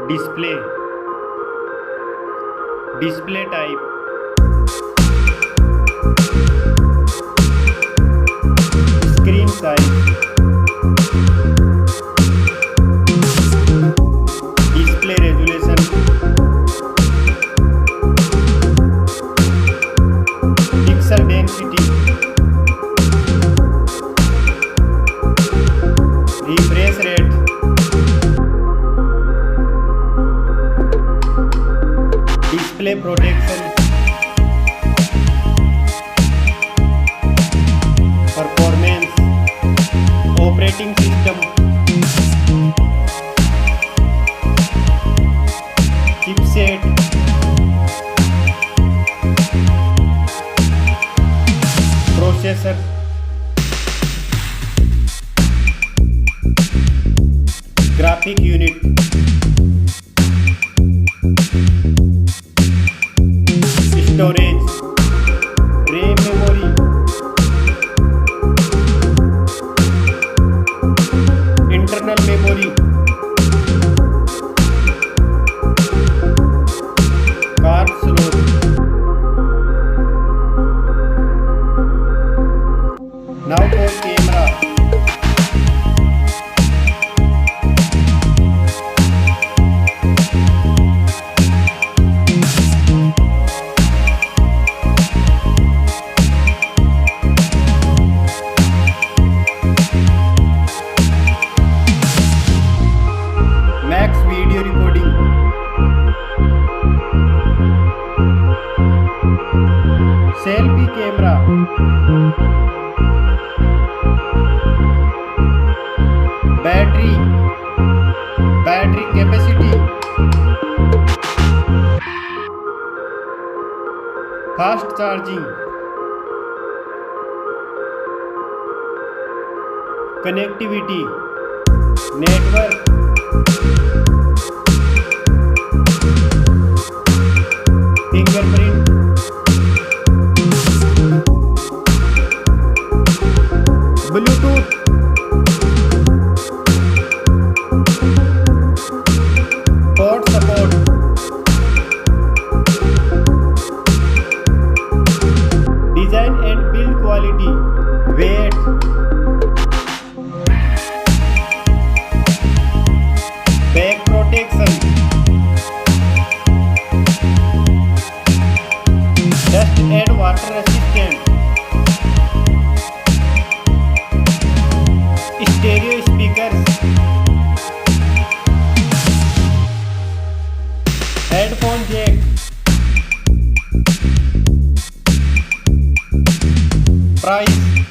display, display type, screen size, display resolution, pixel density, refresh rate, display protection, performance, operating system, chipset, processor, graphic unit, storage, RAM memory, internal memory, card slot. Now for camera. Max video recording, selfie camera, battery capacity, fast charging, connectivity, network, fingerprint, Bluetooth, port support, design and build quality, weight, back protection, dust and water resistant, stereo speakers, headphone jack, price